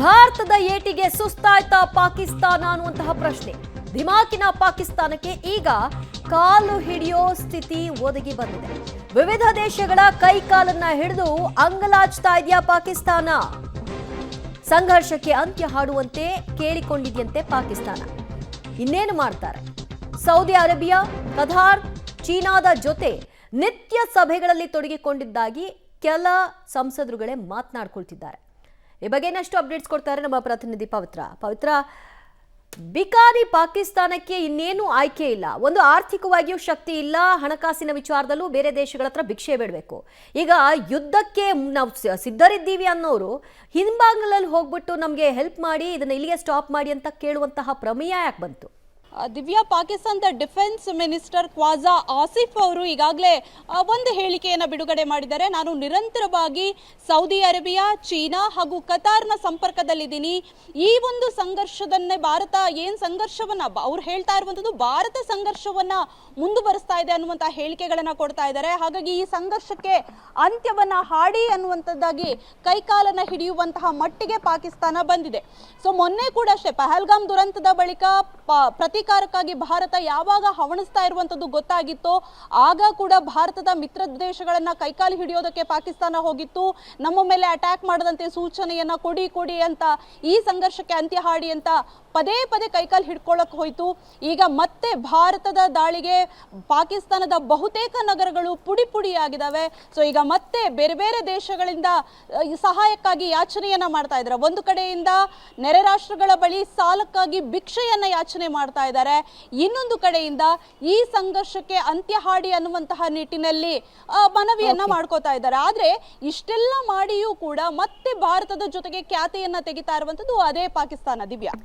ಭಾರತದ ಏಟಿಗೆ ಸುಸ್ತಾಯ್ತಾ ಪಾಕಿಸ್ತಾನ ಅನ್ನುವಂತಹ ಪ್ರಶ್ನೆ. ಧಿಮಾಕಿನ ಪಾಕಿಸ್ತಾನಕ್ಕೆ ಈಗ ಕಾಲು ಹಿಡಿಯೋ ಸ್ಥಿತಿ ಒದಗಿ ಬಂದಿದೆ. ವಿವಿಧ ದೇಶಗಳ ಕೈ ಕಾಲನ್ನ ಹಿಡಿದು ಅಂಗಲಾಚ್ತಾ ಇದೆಯಾ ಪಾಕಿಸ್ತಾನ. ಸಂಘರ್ಷಕ್ಕೆ ಅಂತ್ಯ ಹಾಡುವಂತೆ ಕೇಳಿಕೊಂಡಿದೆಯಂತೆ ಪಾಕಿಸ್ತಾನ. ಇನ್ನೇನು ಮಾಡ್ತಾರೆ? ಸೌದಿ ಅರೇಬಿಯಾ, ಕತಾರ್, ಚೀನಾದ ಜೊತೆ ನಿತ್ಯ ಸಭೆಗಳಲ್ಲಿ ತೊಡಗಿಕೊಂಡಿದ್ದಾಗಿ ಕೆಲ ಸಂಸದರುಗಳೇ ಮಾತನಾಡ್ಕೊಳ್ತಿದ್ದಾರೆ. ಈ ಬಗ್ಗೆ ಇನ್ನಷ್ಟು ಅಪ್ಡೇಟ್ಸ್ ಕೊಡ್ತಾರೆ ನಮ್ಮ ಪ್ರತಿನಿಧಿ ಪವಿತ್ರ. ಬಿಕಾರಿ ಪಾಕಿಸ್ತಾನಕ್ಕೆ ಇನ್ನೇನು ಆಯ್ಕೆ ಇಲ್ಲ. ಒಂದು ಆರ್ಥಿಕವಾಗಿಯೂ ಶಕ್ತಿ ಇಲ್ಲ, ಹಣಕಾಸಿನ ವಿಚಾರದಲ್ಲೂ ಬೇರೆ ದೇಶಗಳ ಹತ್ರ ಭಿಕ್ಷೆ ಬೇಡಬೇಕು. ಈಗ ಯುದ್ಧಕ್ಕೆ ನಾವು ಸಿದ್ಧರಿದ್ದೀವಿ ಅನ್ನೋರು ಹಿಂಬಾಗಲಲ್ಲಿ ಹೋಗ್ಬಿಟ್ಟು ನಮಗೆ ಹೆಲ್ಪ್ ಮಾಡಿ, ಇದನ್ನ ಇಲ್ಲಿಗೆ ಸ್ಟಾಪ್ ಮಾಡಿ ಅಂತ ಕೇಳುವಂತಹ ಪ್ರಮೇಯ ಯಾಕೆ ಬಂತು? ದಿವ್ಯಾ, ಪಾಕಿಸ್ತಾನದ ಡಿಫೆನ್ಸ್ ಮಿನಿಸ್ಟರ್ ಖ್ವಾಜಾ ಆಸಿಫ್ ಅವರು ಈಗಾಗಲೇ ಒಂದು ಹೇಳಿಕೆಯನ್ನು ಬಿಡುಗಡೆ ಮಾಡಿದ್ದಾರೆ. ನಾನು ನಿರಂತರವಾಗಿ ಸೌದಿ ಅರೇಬಿಯಾ, ಚೀನಾ ಹಾಗೂ ಕತಾರ್ನ ಸಂಪರ್ಕದಲ್ಲಿದ್ದೀನಿ. ಈ ಒಂದು ಸಂಘರ್ಷದನ್ನೇ ಭಾರತ ಏನು ಸಂಘರ್ಷವನ್ನ ಅವ್ರು ಹೇಳ್ತಾ ಇರುವಂಥದ್ದು, ಭಾರತ ಸಂಘರ್ಷವನ್ನ ಮುಂದುವರಿಸ್ತಾ ಇದೆ ಅನ್ನುವಂತಹ ಹೇಳಿಕೆಗಳನ್ನ ಕೊಡ್ತಾ ಇದ್ದಾರೆ. ಹಾಗಾಗಿ ಈ ಸಂಘರ್ಷಕ್ಕೆ ಅಂತ್ಯವನ್ನ ಹಾಡಿ ಅನ್ನುವಂಥದ್ದಾಗಿ ಕೈಕಾಲನ್ನ ಹಿಡಿಯುವಂತಹ ಮಟ್ಟಿಗೆ ಪಾಕಿಸ್ತಾನ ಬಂದಿದೆ. ಸೊ ಮೊನ್ನೆ ಕೂಡ ಅಷ್ಟೇ ಪಹಲ್ಗಾಮ್ ದುರಂತದ ಬಳಿಕ ಪ್ರತೀಕಾರಕ್ಕಾಗಿ ಭಾರತ ಯಾವಾಗ ಹವಣಿಸ್ತಾ ಇರುವಂತದ್ದು ಗೊತ್ತಾಗಿತ್ತು, ಆಗ ಕೂಡ ಭಾರತದ ಮಿತ್ರ ದೇಶಗಳನ್ನ ಕೈಕಾಲು ಹಿಡಿಯೋದಕ್ಕೆ ಪಾಕಿಸ್ತಾನ ಹೋಗಿತ್ತು. ನಮ್ಮ ಮೇಲೆ ಅಟ್ಯಾಕ್ ಮಾಡದಂತೆ ಸೂಚನೆಯನ್ನ ಕೊಡಿ ಅಂತ, ಈ ಸಂಘರ್ಷಕ್ಕೆ ಅಂತ್ಯ ಹಾಡಿ ಅಂತ ಪದೇ ಪದೇ ಕೈಕಾಲು ಹಿಡ್ಕೊಳ್ಳಕ್ ಹೋಯ್ತು. ಈಗ ಮತ್ತೆ ಭಾರತದ ದಾಳಿಗೆ ಪಾಕಿಸ್ತಾನದ ಬಹುತೇಕ ನಗರಗಳು ಪುಡಿ ಪುಡಿಯಾಗಿದ್ದಾವೆ. ಸೊ ಈಗ ಮತ್ತೆ ಬೇರೆ ಬೇರೆ ದೇಶಗಳಿಂದ ಸಹಾಯಕ್ಕಾಗಿ ಯಾಚನೆಯನ್ನ ಮಾಡ್ತಾ ಇದ್ದಾರೆ. ಒಂದು ಕಡೆಯಿಂದ ನೆರೆ ರಾಷ್ಟ್ರಗಳ ಬಳಿ ಸಾಲಕ್ಕಾಗಿ ಭಿಕ್ಷೆಯನ್ನ ಯಾಚನೆ ಮಾಡ್ತಾ ಇದ್ದಾರೆ. ಇನ್ನೊಂದು ಕಡೆಯಿಂದ ಈ ಸಂಘರ್ಷಕ್ಕೆ ಅಂತ್ಯ ಹಾಡಿ ಅನ್ನುವಂತಹ ನಿಟ್ಟಿನಲ್ಲಿ ಮನವಿಯನ್ನ ಮಾಡ್ಕೋತಾ ಇದ್ದಾರೆ. ಆದ್ರೆ ಇಷ್ಟೆಲ್ಲ ಮಾಡಿಯೂ ಕೂಡ ಮತ್ತೆ ಭಾರತದ ಜೊತೆಗೆ ಖ್ಯಾತಿಯನ್ನ ತೆಗಿತಾ ಇರುವಂತದ್ದು ಅದೇ ಪಾಕಿಸ್ತಾನ. ದಿವ್ಯಾ.